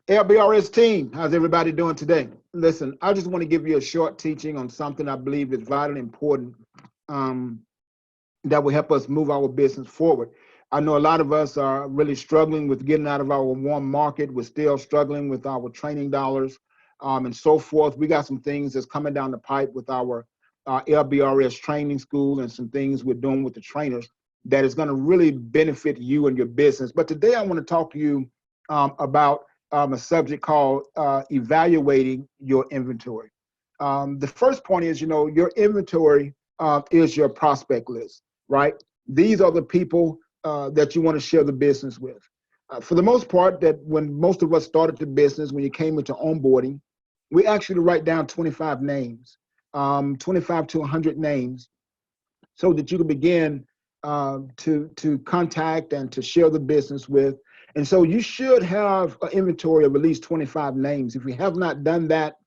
LBRS team, how's everybody doing today? Listen, I just want to give you a short teaching on something I believe is vitally important um, that will help us move our business forward. I know a lot of us are really struggling with getting out of our warm market. We're still struggling with our training dollars and so forth. We got some things that's coming down the pipe with our LBRS training school and some things we're doing with the trainers that is going to really benefit you and your business. But today I want to talk to you about a subject called evaluating your inventory. The first point is, your inventory is your prospect list, right? These are the people that you want to share the business with. For the most part, that when most of us started the business, when you came into onboarding, we actually write down 25 names, 25 to 100 names, so that you can begin to contact and to share the business with. And so you should have an inventory of at least 25 names. If you have not done that,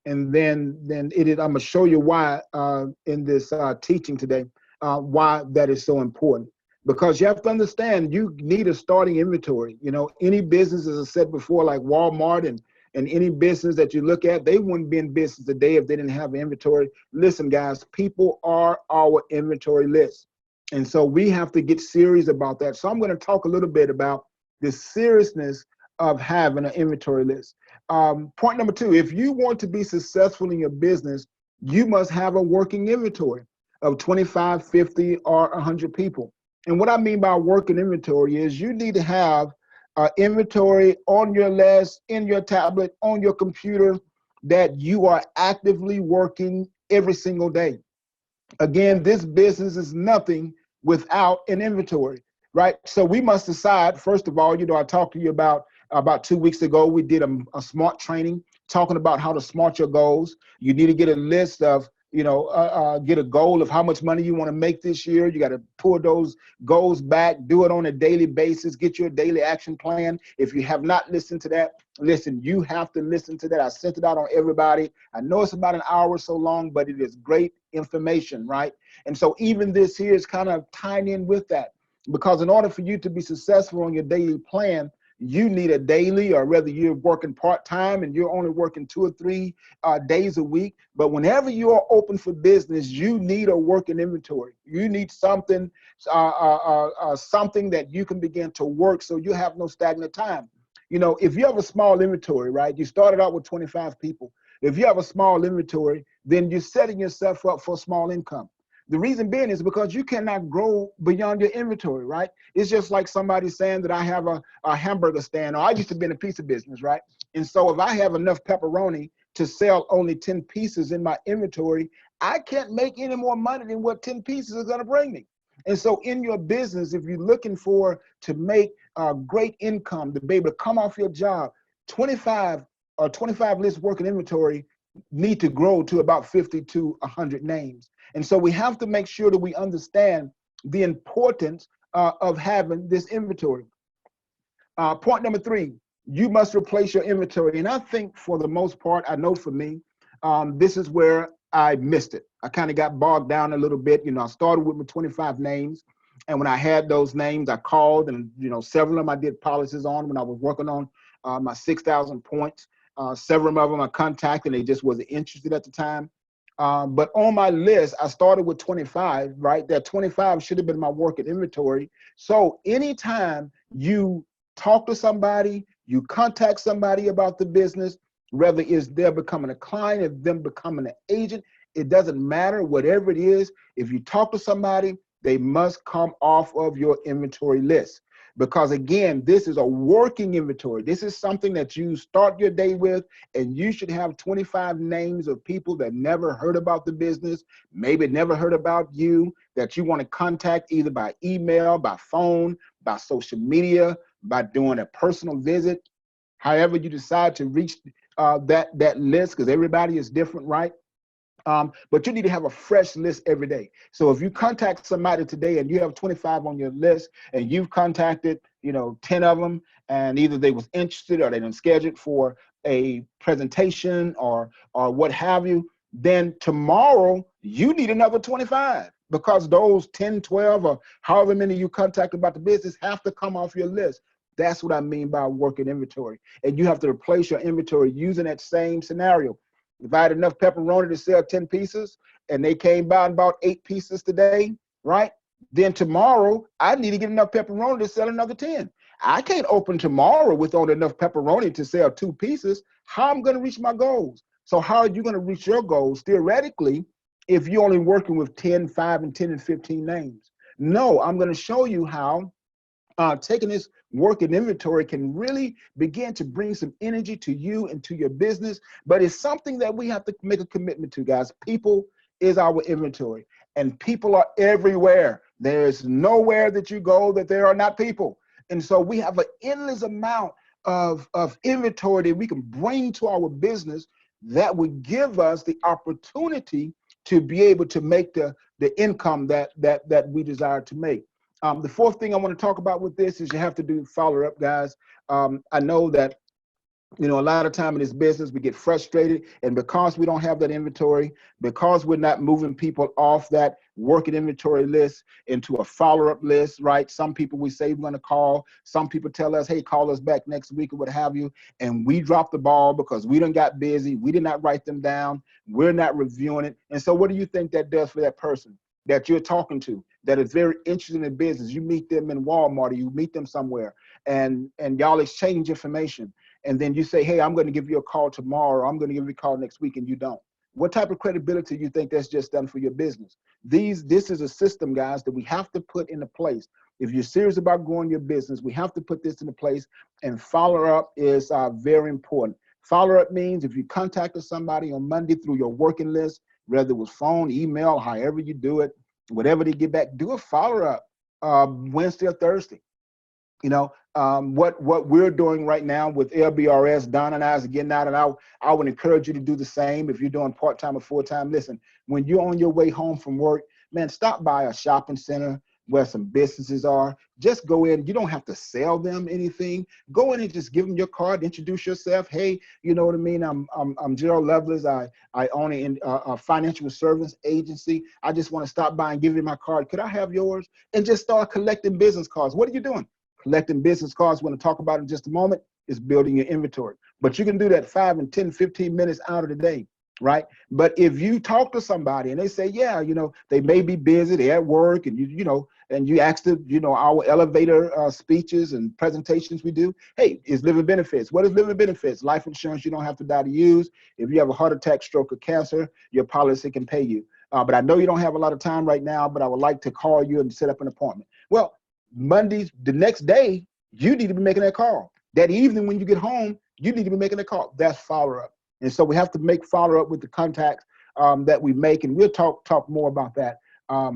and then it is, I'm gonna show you why in this teaching today, why that is so important. Because you have to understand, you need a starting inventory. Any business, as I said before, like Walmart and any business that you look at, they wouldn't be in business today if they didn't have inventory. Listen, guys, people are our inventory list. And so we have to get serious about that. So I'm going to talk a little bit about the seriousness of having an inventory list. Point number two, if you want to be successful in your business, you must have a working inventory of 25, 50, or 100 people. And what I mean by working inventory is you need to have inventory on your list, in your tablet, on your computer, that you are actively working every single day. Again, this business is nothing without an inventory, right? So we must decide, first of all, I talked to you about 2 weeks ago, we did a SMART training talking about how to SMART your goals. You need to get a list of, get a goal of how much money you want to make this year. You got to pull those goals back, do it on a daily basis, get your daily action plan. If you have not listened to that, listen, you have to listen to that. I sent it out on everybody. I know it's about an hour or so long, but it is great information, right? And so even this here is kind of tying in with that, because in order for you to be successful on your daily plan, you need a daily, or whether you're working part-time and you're only working 2 or 3 days a week. But whenever you are open for business, you need a working inventory. You need something that you can begin to work, so you have no stagnant time. If you have a small inventory, right, you started out with 25 people. If you have a small inventory, then you're setting yourself up for small income. The reason being is because you cannot grow beyond your inventory, right? It's just like somebody saying that I have a hamburger stand, or I used to be in a pizza business, right? And so if I have enough pepperoni to sell only 10 pieces in my inventory, I can't make any more money than what 10 pieces is going to bring me. And so in your business, if you're looking to make great income, to be able to come off your job, 25 list working inventory need to grow to about 50 to 100 names. And so we have to make sure that we understand the importance of having this inventory. Point number three, you must replace your inventory. And I think for the most part, I know for me, this is where I missed it. I kind of got bogged down a little bit. I started with my 25 names. And when I had those names, I called, and, several of them I did policies on when I was working on my 6,000 points. Several of them I contacted, and they just wasn't interested at the time. But on my list, I started with 25, right? That 25 should have been my working inventory. So anytime you talk to somebody, you contact somebody about the business, whether it's they're becoming a client, if them becoming an agent, it doesn't matter, whatever it is. If you talk to somebody, they must come off of your inventory list. Because again, this is a working inventory. This is something that you start your day with, and you should have 25 names of people that never heard about the business, maybe never heard about you, that you want to contact either by email, by phone, by social media, by doing a personal visit. However you decide to reach that list, because everybody is different, right? But you need to have a fresh list every day. So if you contact somebody today and you have 25 on your list, and you've contacted, 10 of them, and either they was interested or they done scheduled for a presentation or what have you, then tomorrow you need another 25, because those 10, 12, or however many you contact about the business have to come off your list. That's what I mean by working inventory. And you have to replace your inventory using that same scenario. If I had enough pepperoni to sell 10 pieces and they came by and bought 8 pieces today, right? Then tomorrow I need to get enough pepperoni to sell another 10. I can't open tomorrow with only enough pepperoni to sell 2 pieces. How am I going to reach my goals? So how are you going to reach your goals theoretically if you're only working with 10, 5, and 10 and 15 names? No, I'm going to show you how taking this work in inventory can really begin to bring some energy to you and to your business. But it's something that we have to make a commitment to, guys. People is our inventory, and people are everywhere. There's nowhere that you go that there are not people. And so we have an endless amount of inventory that we can bring to our business that would give us the opportunity to be able to make the income that we desire to make. The fourth thing I want to talk about with this is you have to do follow-up, guys. I know that, you know, a lot of time in this business, we get frustrated, and because we don't have that inventory, because we're not moving people off that working inventory list into a follow-up list, right? Some people we say we're going to call. Some people tell us, hey, call us back next week or what have you. And we drop the ball because we done got busy. We did not write them down. We're not reviewing it. And so what do you think that does for that person that you're talking to that is very interested in business? You meet them in Walmart or you meet them somewhere and y'all exchange information. And then you say, hey, I'm going to give you a call tomorrow. I'm going to give you a call next week, and you don't. What type of credibility do you think that's just done for your business? This is a system, guys, that we have to put into place. If you're serious about growing your business, we have to put this into place, and follow-up is very important. Follow-up means if you contacted somebody on Monday through your working list, whether it was phone, email, however you do it, whatever they get back, do a follow-up Wednesday or Thursday. You know, what we're doing right now with LBRS, Don and I is getting out, and I would encourage you to do the same if you're doing part-time or full-time. Listen, when you're on your way home from work, man, stop by a shopping center where some businesses are. Just go in. You don't have to sell them anything. Go in and just give them your card, introduce yourself. Hey, you know what I mean? I'm Gerald Lovelace. I own a financial service agency. I just want to stop by and give you my card. Could I have yours? And just start collecting business cards. What are you doing? Collecting business cards. We're going to talk about in just a moment. Is building your inventory. But you can do that 5 and 10, 15 minutes out of the day, right? But if you talk to somebody and they say, yeah, you know, they may be busy, they're at work, and you know, and you ask them, you know, our elevator speeches and presentations we do, hey, is living benefits. What is living benefits? Life insurance you don't have to die to use. If you have a heart attack, stroke, or cancer, your policy can pay you. But I know you don't have a lot of time right now, but I would like to call you and set up an appointment. Well, Monday, the next day, you need to be making that call. That evening when you get home, you need to be making a call. That's follow-up. And so we have to make follow-up with the contacts that we make, and we'll talk more about that a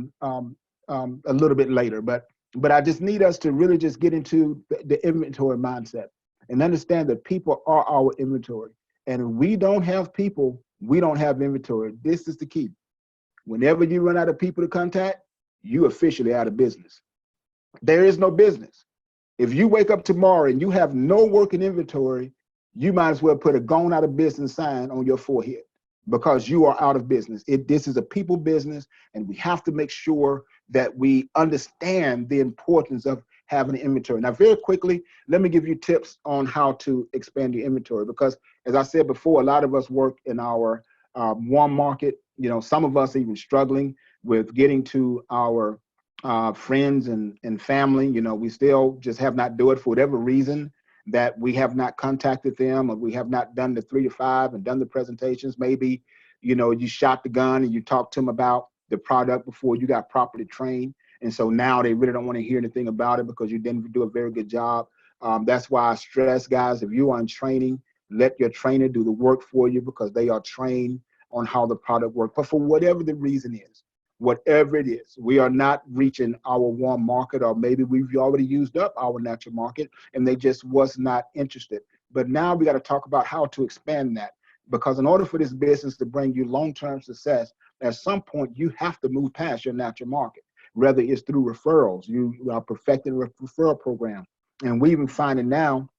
little bit later. But I just need us to really just get into the inventory mindset and understand that people are our inventory. And if we don't have people, we don't have inventory. This is the key. Whenever you run out of people to contact, you officially out of business. There is no business. If you wake up tomorrow and you have no working inventory, you might as well put a gone out of business sign on your forehead because you are out of business. This is a people business, and we have to make sure that we understand the importance of having an inventory. Now, very quickly, let me give you tips on how to expand your inventory because, as I said before, a lot of us work in our warm market. You know, some of us are even struggling with getting to our friends and family. You know, we still just have not do it for whatever reason that we have not contacted them, or we have not done the 3 to 5 and done the presentations. Maybe, you know, you shot the gun and you talked to them about the product before you got properly trained. And so now they really don't want to hear anything about it because you didn't do a very good job. That's why I stress, guys, if you are in training, let your trainer do the work for you because they are trained on how the product works. But for whatever the reason is, whatever it is, we are not reaching our warm market, or maybe we've already used up our natural market and they just was not interested. But now we got to talk about how to expand that, because in order for this business to bring you long-term success, at some point you have to move past your natural market, whether it's through referrals. You are perfecting a referral program. And we even find it now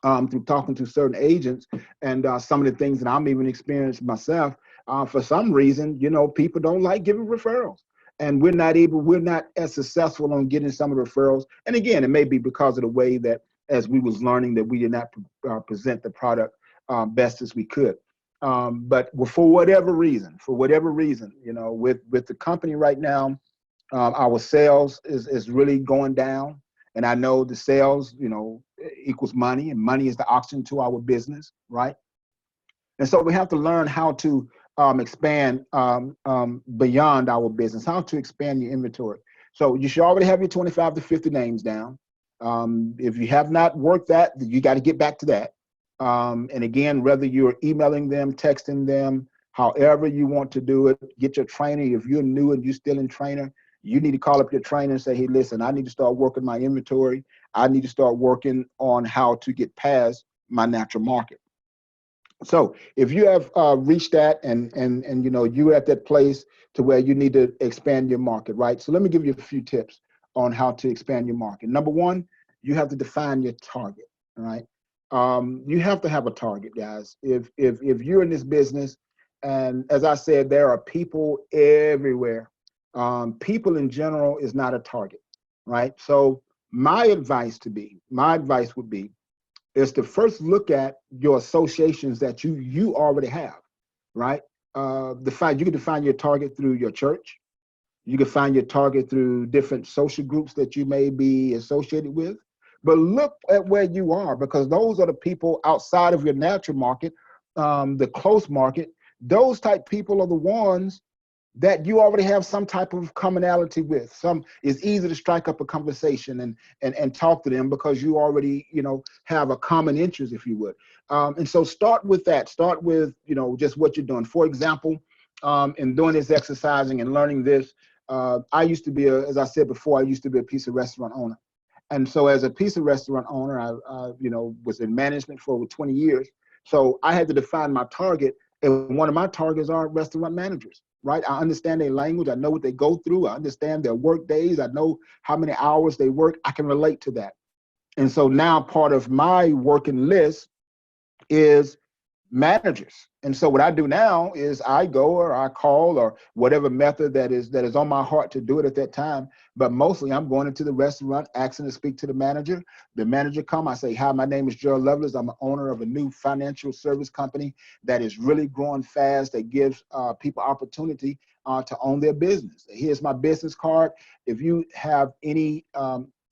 through talking to certain agents and some of the things that I'm even experiencing myself. For some reason, you know, people don't like giving referrals, and we're not as successful on getting some of the referrals. And again, it may be because of the way that as we was learning that we did not present the product best as we could. But for whatever reason, you know, with the company right now, our sales is really going down. And I know the sales, you know, equals money, and money is the oxygen to our business, right? And so we have to learn how to expand beyond our business, how to expand your inventory. So you should already have your 25 to 50 names down. If you have not worked that, you got to get back to that. And again, whether you're emailing them, texting them, however you want to do it, get your trainer. If you're new and you're still in trainer, you need to call up your trainer and say, hey, listen, I need to start working my inventory. I need to start working on how to get past my natural market. So if you have reached that and you know, you're at that place to where you need to expand your market, right? So let me give you a few tips on how to expand your market. Number one, you have to define your target, all right? You have to have a target, guys. If you're in this business, and as I said, there are people everywhere. People in general is not a target, right? So my advice would be is to first look at your associations that you already have, right? You can define your target through your church. You can find your target through different social groups that you may be associated with. But look at where you are, because those are the people outside of your natural market, the close market. Those type people are the ones that you already have some type of commonality with. It's easy to strike up a conversation and talk to them because you already, you know, have a common interest, if you would. And so start with that. Start with, you know, just what you're doing. For example, in doing this exercising and learning this, I used to be, as I said before, I used to be a pizza restaurant owner. And so as a pizza restaurant owner, I you know, was in management for over 20 years. So I had to define my target. And one of my targets are restaurant managers, right? I understand their language. I know what they go through. I understand their work days. I know how many hours they work. I can relate to that. And so now part of my working list is managers. And so what I do now is I go or I call or whatever method that is on my heart to do it at that time. But mostly I'm going into the restaurant, asking to speak to the manager. The manager come, I say, hi, my name is Gerald Lovelace. I'm an owner of a new financial service company that is really growing fast, that gives people opportunity to own their business. Here's my business card. If you have any,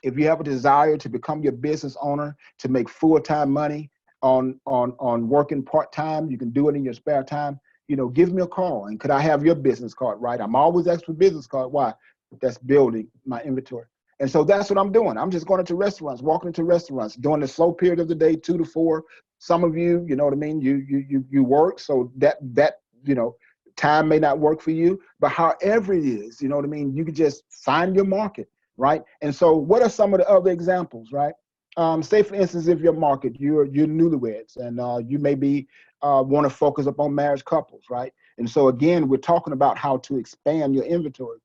if you have a desire to become your business owner, to make full-time money, on working part-time, you can do it in your spare time, you know, give me a call. And could I have your business card, right? I'm always asking for business card. Why? That's building my inventory. And so that's what I'm doing. I'm just going into restaurants, walking into restaurants during the slow period of the day, 2 to 4. Some of you, you know what I mean? You work, so that, you know, time may not work for you, but however it is, you know what I mean? You can just find your market, right? And so what are some of the other examples, right? Say for instance, if your market, you're newlyweds and you maybe want to focus upon marriage couples, right? And so again, we're talking about how to expand your inventory.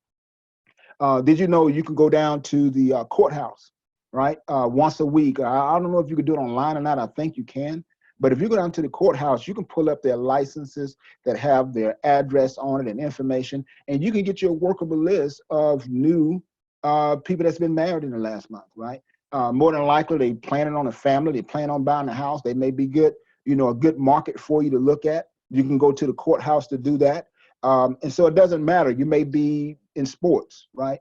Did you know you can go down to the courthouse, right? Once a week. I don't know if you can do it online or not. I think you can. But if you go down to the courthouse, you can pull up their licenses that have their address on it and information, and you can get your workable list of new people that's been married in the last month, right? More than likely, they planning on a family. They plan on buying a house. They may be good, you know, a good market for you to look at. You can go to the courthouse to do that. And so it doesn't matter. You may be in sports, right?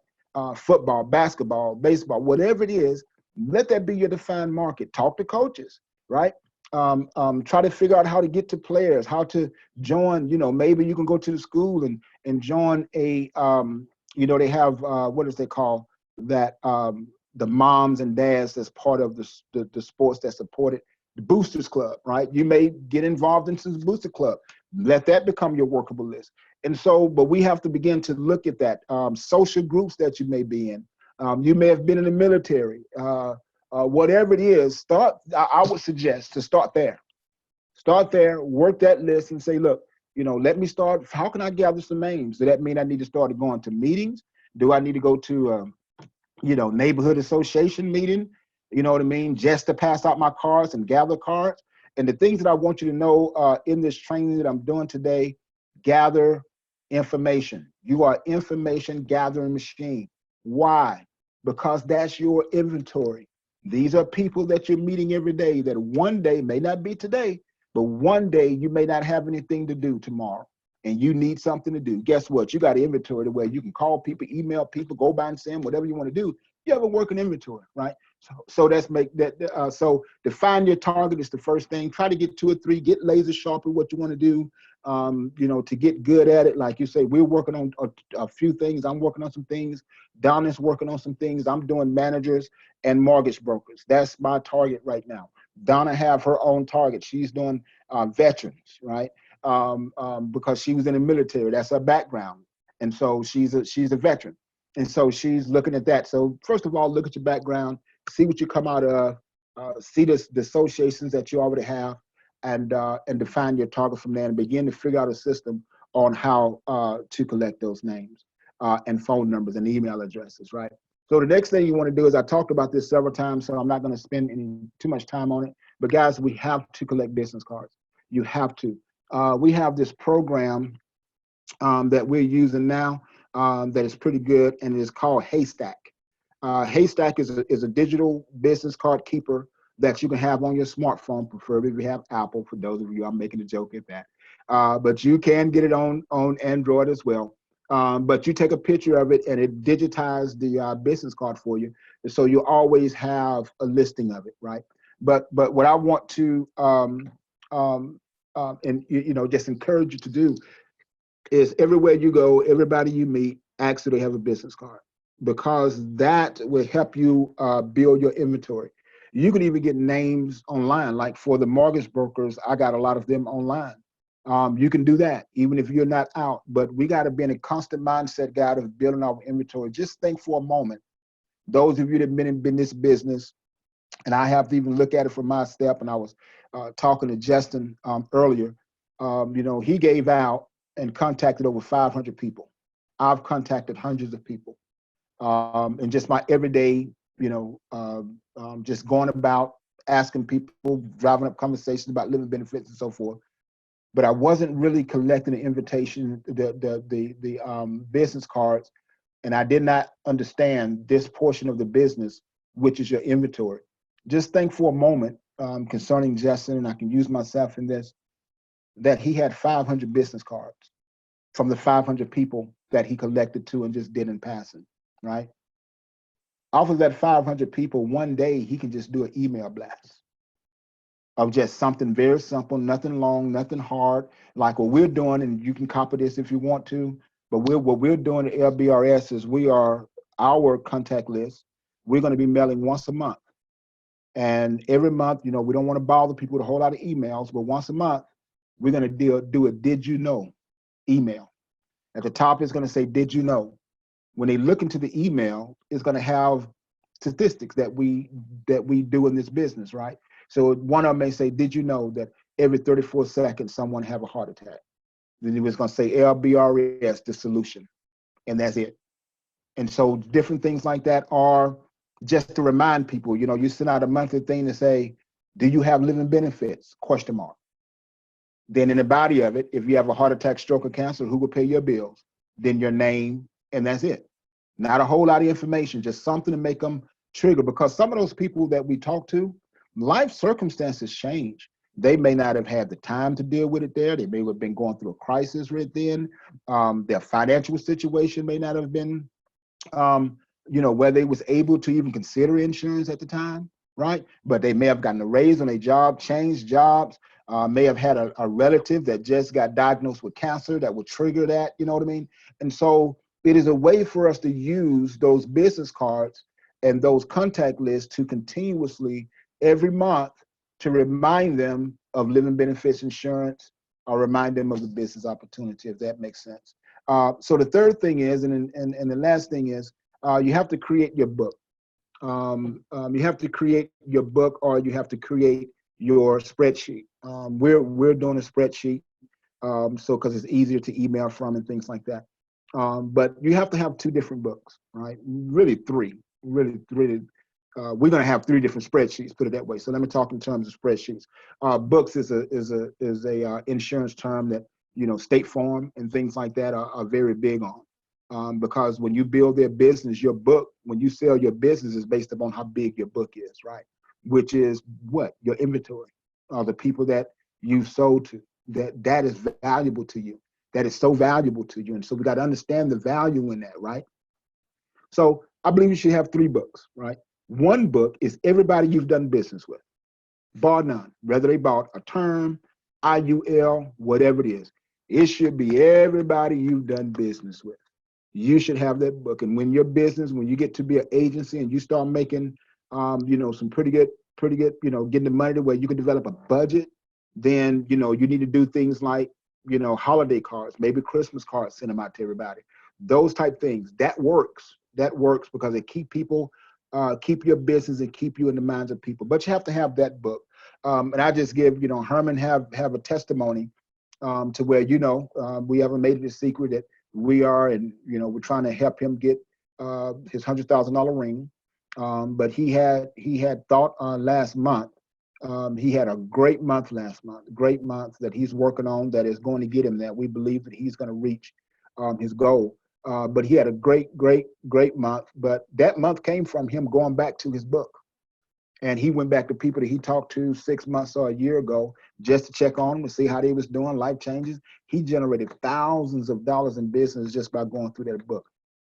Football, basketball, baseball, whatever it is, let that be your defined market. Talk to coaches, right? Try to figure out how to get to players, how to join, you know, maybe you can go to the school and join a, you know, they have, what is they call that, the moms and dads that's part of the sports that support it, the Boosters Club, right? You may get involved into the Booster Club. Let that become your workable list. And so, but we have to begin to look at that. Social groups that you may be in. You may have been in the military. Whatever it is, I would suggest to start there. Start there, work that list and say, look, you know, let me start. How can I gather some names? Does that mean I need to start going to meetings? Do I need to go to you know, neighborhood association meeting, you know what I mean, just to pass out my cards and gather cards? And the things that I want you to know in this training that I'm doing today, gather information. You are information gathering machine. Why? Because that's your inventory. These are people that you're meeting every day that one day, may not be today, but one day you may not have anything to do tomorrow and you need something to do. Guess what? You got an inventory to where you can call people, email people, go by and send whatever you want to do. You have a working inventory, right? So that's make that. So define your target is the first thing. Try to get 2 or 3. Get laser sharp at what you want to do. To get good at it. Like you say, we're working on a few things. I'm working on some things. Donna's working on some things. I'm doing managers and mortgage brokers. That's my target right now. Donna have her own target. She's doing veterans, right? Because she was in the military. That's her background, and so she's a veteran, and so she's looking at that. So first of all, look at your background, see what you come out of, see the associations that you already have, and define your target from there, and begin to figure out a system on how to collect those names and phone numbers and email addresses, right? So the next thing you want to do is, I talked about this several times, so I'm not going to spend too much time on it. But guys, we have to collect business cards. You have to. We have this program that we're using now that is pretty good, and it is called Haystack. Haystack is a digital business card keeper that you can have on your smartphone, preferably if you have Apple. For those of you, I'm making a joke at that. But you can get it on Android as well. But you take a picture of it and it digitizes the business card for you. So you always have a listing of it, right? But what I want to just encourage you to do is, everywhere you go, everybody you meet, ask do they have a business card, because that will help you build your inventory. You can even get names online. Like for the mortgage brokers, I got a lot of them online. You can do that even if you're not out, but we got to be in a constant mindset, guide, of building our inventory. Just think for a moment, those of you that have been in this business, and I have to even look at it from my step. And I was talking to Justin earlier. He gave out and contacted over 500 people. I've contacted hundreds of people, and just my everyday, just going about asking people, driving up conversations about living benefits and so forth. But I wasn't really collecting the invitation, the business cards, and I did not understand this portion of the business, which is your inventory. Just think for a moment concerning Justin, and I can use myself in this, that he had 500 business cards from the 500 people that he collected to and just did in passing, right? Off of that 500 people, one day he can just do an email blast of just something very simple, nothing long, nothing hard, like what we're doing. And you can copy this if you want to, but what we're doing at LBRS is our contact list, we're going to be mailing once a month. And every month, we don't want to bother people with a whole lot of emails, but once a month, we're going to do a did you know email. At the top, it's going to say, did you know? When they look into the email, it's going to have statistics that we do in this business, right? So one of them may say, did you know that every 34 seconds, someone have a heart attack? Then it was going to say LBRS, the solution, and that's it. And so different things like that are just to remind people, you send out a monthly thing to say, do you have living benefits? Question mark. Then in the body of it, if you have a heart attack, stroke, or cancer, who will pay your bills? Then your name, and that's it. Not a whole lot of information, just something to make them trigger, because some of those people that we talk to, life circumstances change. They may not have had the time to deal with it there. They may have been going through a crisis right then. Their financial situation may not have been, where they was able to even consider insurance at the time, right? But they may have gotten a raise on a job, changed jobs, may have had a relative that just got diagnosed with cancer that would trigger that, you know what I mean? And so it is a way for us to use those business cards and those contact lists to continuously, every month, to remind them of living benefits insurance, or remind them of the business opportunity, if that makes sense. So the third thing is, and the last thing is, you have to create your book. You have to create your book, or you have to create your spreadsheet. We're doing a spreadsheet, so because it's easier to email from and things like that. But you have to have 2 different books, right? Really 3. Really. We're going to have 3 different spreadsheets, put it that way. So let me talk in terms of spreadsheets. Books is a insurance term that State Farm and things like that are very big on. because when you build their business, your book, when you sell your business, is based upon how big your book is, right? Which is what? Your inventory, or the people that you've sold to. That is valuable to you. That is so valuable to you. And so we got to understand the value in that, right? So I believe you should have 3 books, right? One book is everybody you've done business with, bar none, whether they bought a term, IUL, whatever it is. It should be everybody you've done business with. You should have that book. And when your business, when you get to be an agency and you start making, some pretty good, getting the money to where you can develop a budget, then, you need to do things like, holiday cards, maybe Christmas cards, send them out to everybody. Those type things, that works. That works because it keep people, keep your business and keep you in the minds of people. But you have to have that book. And I just give, Herman have a testimony to where, we haven't made it a secret that we are, and, we're trying to help him get his $100,000 ring. But he had thought last month. He had a great month last month, great month that he's working on that is going to get him that. We believe that he's going to reach his goal. But he had a great month. But that month came from him going back to his book. And he went back to people that he talked to 6 months or a year ago just to check on them and see how they was doing, life changes. He generated thousands of dollars in business just by going through that book.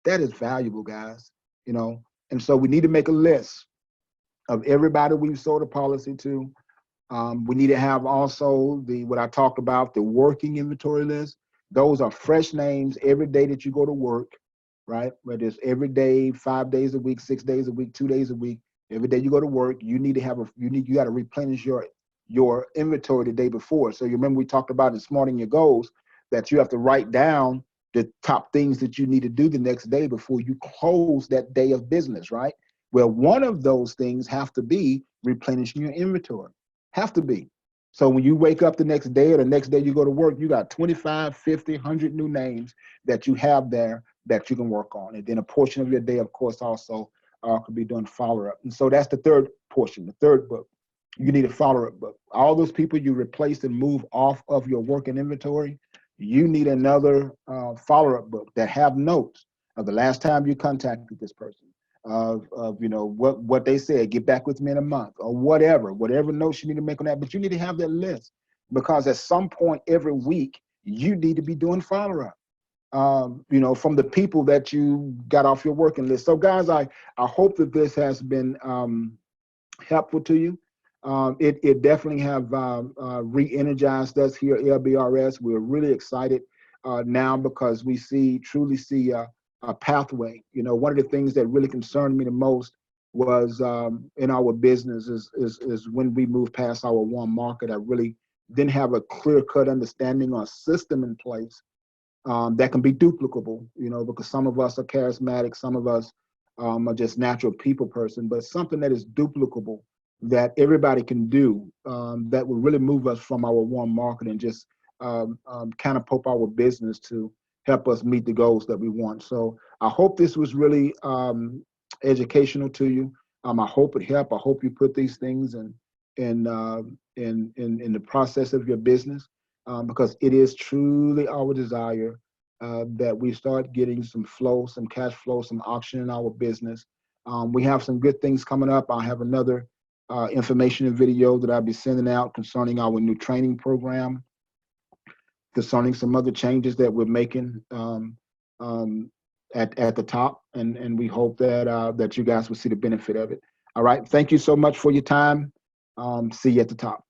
That is valuable, guys, And so we need to make a list of everybody we've sold a policy to. We need to have also what I talked about, the working inventory list. Those are fresh names every day that you go to work, right? Whether it's every day, 5 days a week, 6 days a week, 2 days a week. Every day you go to work, you need to have you got to replenish your inventory the day before. So you remember we talked about in Smarting Your Goals that you have to write down the top things that you need to do the next day before you close that day of business, right? Well, one of those things have to be replenishing your inventory. Have to be. So when you wake up the next day or the next day you go to work, you got 25, 50, 100 new names that you have there that you can work on. And then a portion of your day, of course, also could be doing follow-up. And so that's the third portion, the third book. You need a follow-up book. All those people you replaced and move off of your working inventory, you need another follow-up book that have notes of the last time you contacted this person, of what they said, get back with me in a month, or whatever notes you need to make on that. But you need to have that list, because at some point every week you need to be doing follow-up. From the people that you got off your working list. So guys, I hope that this has been helpful to you. It definitely have re-energized us here at LBRS. We're really excited now because we truly see a pathway. One of the things that really concerned me the most was in our business is when we moved past our warm market. I really didn't have a clear-cut understanding or system in place that can be duplicable, because some of us are charismatic, some of us are just natural people person, but something that is duplicable that everybody can do that will really move us from our warm market and just kind of pop our business to help us meet the goals that we want. So I hope this was really educational to you. I hope it helped. I hope you put these things in the process of your business. Because it is truly our desire that we start getting some flow, some cash flow, some auction in our business. We have some good things coming up. I have another information and video that I'll be sending out concerning our new training program, concerning some other changes that we're making at the top, and we hope that you guys will see the benefit of it. All right, thank you so much for your time. See you at the top.